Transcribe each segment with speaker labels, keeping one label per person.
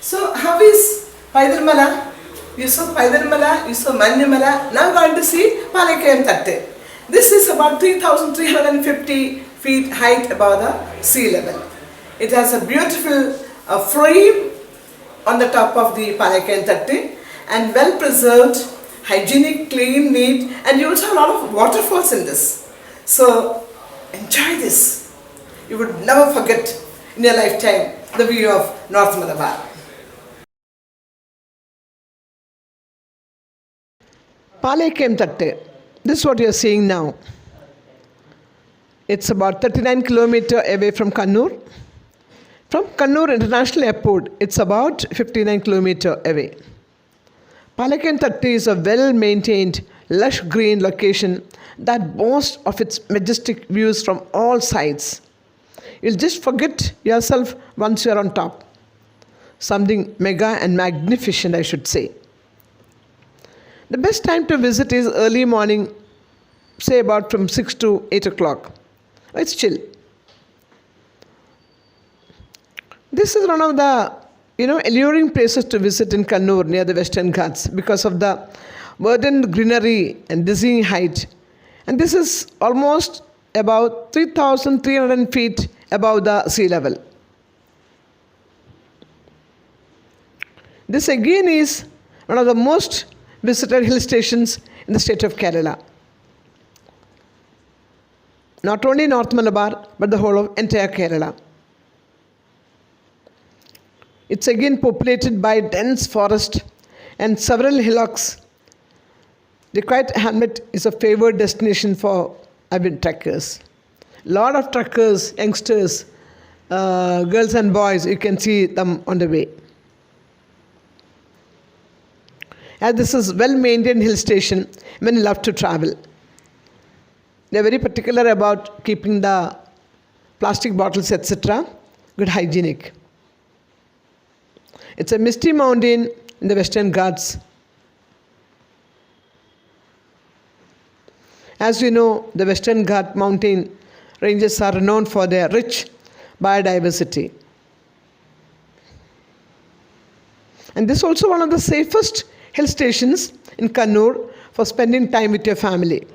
Speaker 1: So how is Paidalmala? You saw Paidalmala, you saw Manyamala, now going to see Palakayam Tatte. This is about 3,350 feet height above the sea level. It has a beautiful frame on the top of the Palakayam Tatte and well preserved, hygienic, clean, neat, and you also have a lot of waterfalls in this. So enjoy this. You would never forget in your lifetime the view of North Malabar. Palakayam Tatte. This is what you are seeing now. It's about 39 kilometers away from Kannur. From Kannur International Airport, it's about 59 kilometers away. Palakayam Tatte is a well-maintained, lush green location that boasts of its majestic views from all sides. You'll just forget yourself once you're on top. Something mega and magnificent, I should say. The best time to visit is early morning, say about from 6 to 8 o'clock. It's chill. This is one of the alluring places to visit in Kannur near the Western Ghats because of the verdant greenery and dizzying height. And this is almost about 3,300 feet above the sea level. This again is one of the most visited hill stations in the state of Kerala. Not only North Malabar, but the whole of entire Kerala. It's again populated by dense forest and several hillocks. The quiet hamlet is a favored destination for avid trekkers. Lot of trekkers, youngsters, girls and boys, you can see them on the way. As this is well-maintained hill station, many love to travel. They are very particular about keeping the plastic bottles, etc., good hygienic. It's a misty mountain in the Western Ghats. As you know, the Western Ghat mountain ranges are renowned for their rich biodiversity. And this is also one of the safest hill stations in Kannur for spending time with your family.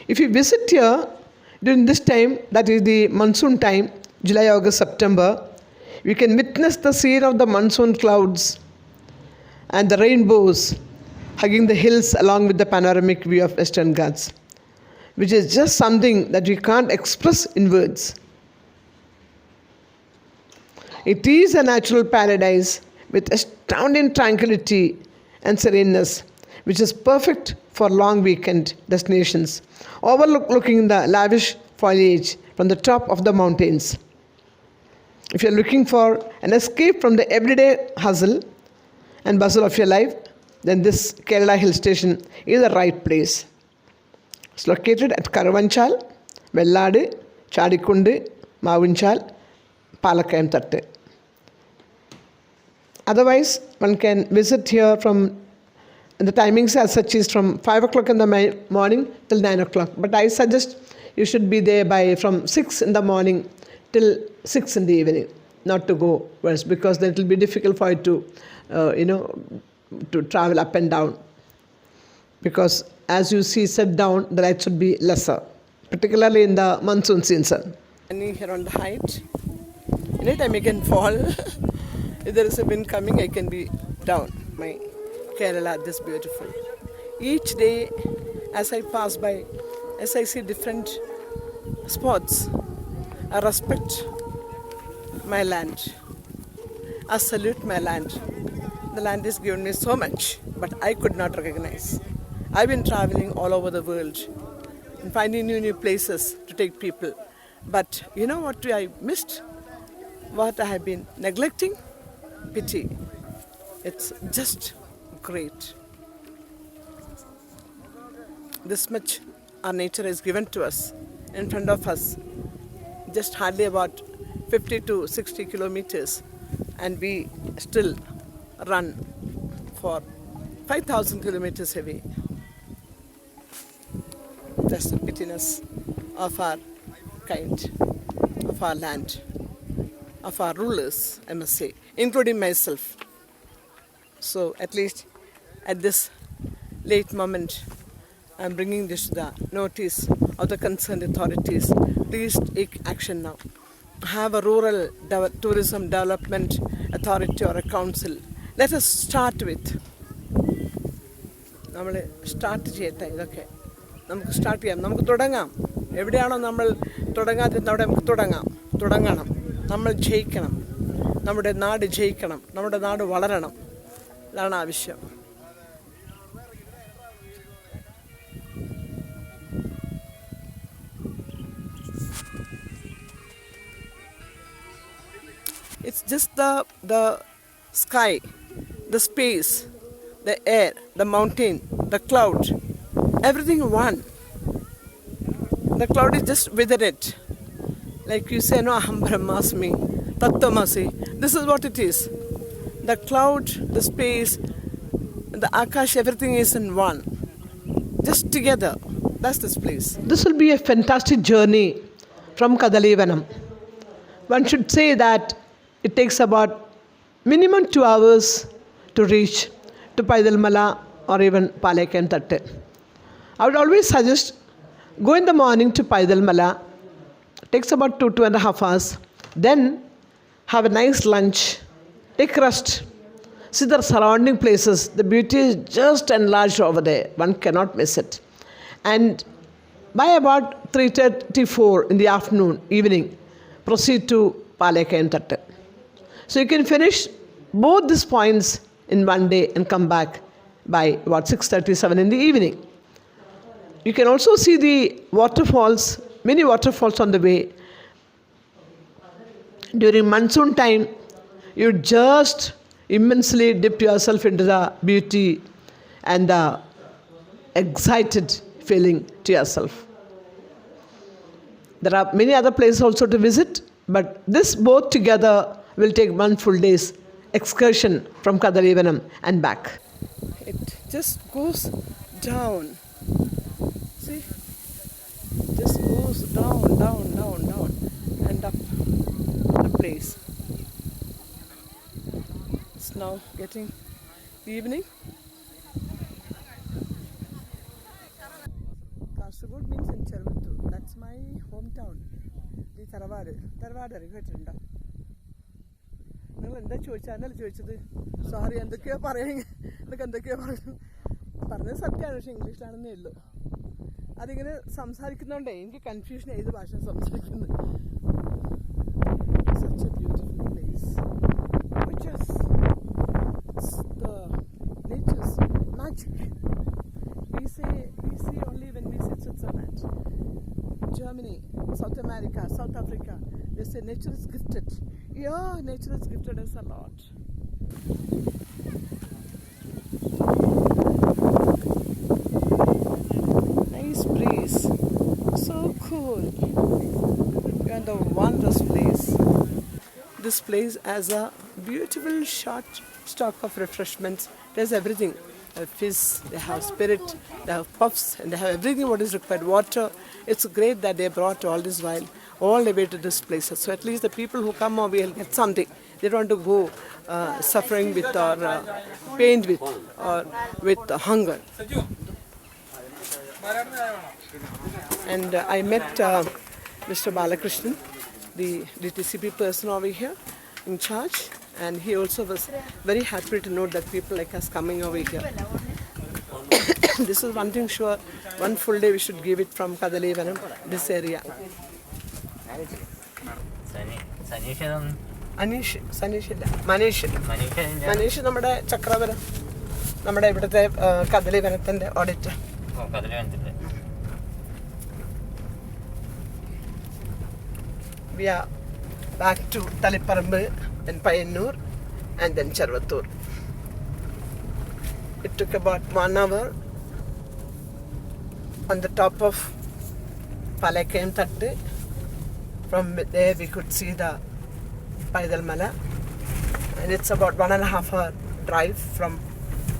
Speaker 1: If you visit here during this time, that is the monsoon time, July, August, September, you can witness the scene of the monsoon clouds and the rainbows hugging the hills along with the panoramic view of Western Ghats, which is just something that we can't express in words. It is a natural paradise with astounding tranquility and sereneness, which is perfect for long weekend destinations, overlooking the lavish foliage from the top of the mountains. If you're looking for an escape from the everyday hustle and bustle of your life, then this Kerala hill station is the right place. It's located at Karavanchal, Velladu, Chadikundu, Mavinchal, Palakayam Tatte. Otherwise, one can visit here from, the timings as such is from 5 o'clock in the morning till 9 o'clock. But I suggest you should be there from 6 in the morning till 6 in the evening, not to go worse, because then it will be difficult for you to travel up and down. Because as you see set down, the light should be lesser, particularly in the monsoon season. Standing here on the height, anytime I can fall. If there is a wind coming, I can be down. My Kerala, this beautiful. Each day, as I pass by, as I see different spots, I respect my land. I salute my land. The land has given me so much, but I could not recognize. I've been traveling all over the world and finding new places to take people. But you know what I missed? What I have been neglecting? Pity. It's just great. This much our nature has given to us, in front of us, just hardly about 50 to 60 kilometers, and we still run for 5,000 kilometers away. That's the pittiness of our kind, of our land. of our rulers, I must say, including myself. So at least at this late moment, I'm bringing this to the notice of the concerned authorities. Please take action now. Have a rural tourism development authority or a council. Let us start with. നമ്മൾ start ചെയ്യട്ടെ ഇതൊക്കെ നമുക്ക് start ചെയ്യാം, നമുക്ക് തുടങ്ങാം. എവിടെയാണോ നമ്മൾ തുടങ്ങാതിരുന്ന അവിടെ നമുക്ക് തുടങ്ങണം. നമ്മൾ ജയിക്കണം, നമ്മുടെ നാട് ജയിക്കണം, നമ്മുടെ നാട് വളരണം. ഇതാണ് ആവശ്യം. It's just the sky, the space, the air, the mountain, the cloud, everything one. The cloud is just within it. Like you say, no, aham brahmasmi, tattvamasi. This is what it is. The cloud, the space, the akash, everything is in one. Just together. That's this place. This will be a fantastic journey from Kadalivanam. One should say that it takes about minimum 2 hours to reach to Paidal Mala or even Palekam Tatte. I would always suggest go in the morning to Paidal Mala. Takes about 2.5 hours. Then have a nice lunch. Take rest. See the surrounding places. The beauty is just enlarged over there. One cannot miss it. And by about 3:34 in the afternoon, evening, proceed to Palekam Tatte. So you can finish both these points in one day and come back by about 6:37 in the evening. You can also see the waterfalls, many waterfalls on the way. During monsoon time, you just immensely dip yourself into the beauty and the excited feeling to yourself. There are many other places also to visit, but this both together will take 1 full day's excursion from Kadalivanam and back. It just goes down. See? Just goes down and up the place. It's now getting evening. Kasaragod means in Chervattur. That's my hometown. The Tharwad കേട്ടിട്ടുണ്ടോ? നിങ്ങൾ എന്താ ചോദിച്ചാൽ എന്നല്ല ചോദിച്ചത്? Sorry, എന്തൊക്കെയോ പറഞ്ഞത് സത്യമാണ്, പക്ഷെ ഇംഗ്ലീഷിലാണെന്നേ ഉള്ളൂ. അതിങ്ങനെ സംസാരിക്കുന്നതുകൊണ്ടേ എനിക്ക് കൺഫ്യൂഷൻ ഏത് ഭാഷ സംസാരിക്കുന്നത്. Such a beautiful place. Gorgeous. It's the nature's magic. We say only when we see Switzerland, Germany, South America, South Africa, they say nature is gifted. Yeah, nature has gifted us a lot. Nice breeze. So cool. We are in the wondrous place. This place has a beautiful short stock of refreshments. There's everything. They have fish, they have spirit, they have puffs, and they have everything what is required. Water. It's great that they brought all this while all the way to this place. So at least the people who come over will get something. They don't want to go suffering with or pained with or with hunger. And I met Mr. Balakrishnan, the DTCP person over here in charge, and he also was very happy to know that people like us coming over here. This is one thing sure, one full day we should give it from Kadalivanam, this area. Manish നമ്മുടെ ചക്രവരം, നമ്മുടെ ഇവിടുത്തെ കദളിവനത്തിന്റെ auditor. We are back to Taliparambu and Payyanur and then Chervattur. It took about 1 hour on the top of Palekam Tatte. From there we could see the Paidal Mala, and it's about 1.5 hour drive from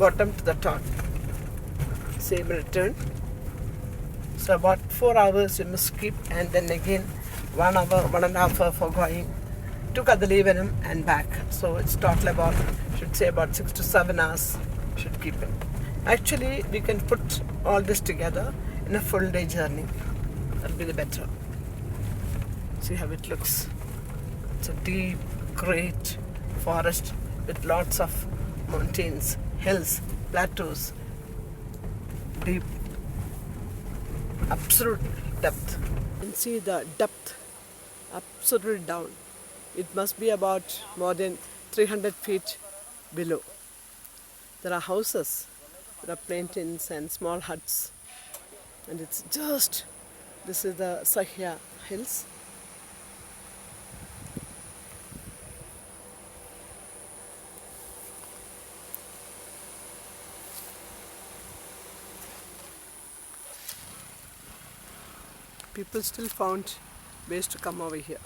Speaker 1: bottom to the top. Same return. So about 4 hours you must keep, and then again 1 hour, 1.5 hour for going to Kadalivanam and back. So it's total about, should say about 6 to 7 hours should keep it. Actually, we can put all this together in a full day journey. That'll be the better. See how it looks. It's a deep, great forest with lots of mountains, hills, plateaus, deep, absolute depth. You can see the depth absolutely down. It must be about more than 300 feet below. There are houses, there are plantains and small huts, and it's just, this is the Sahya hills. People still found ways to come over here.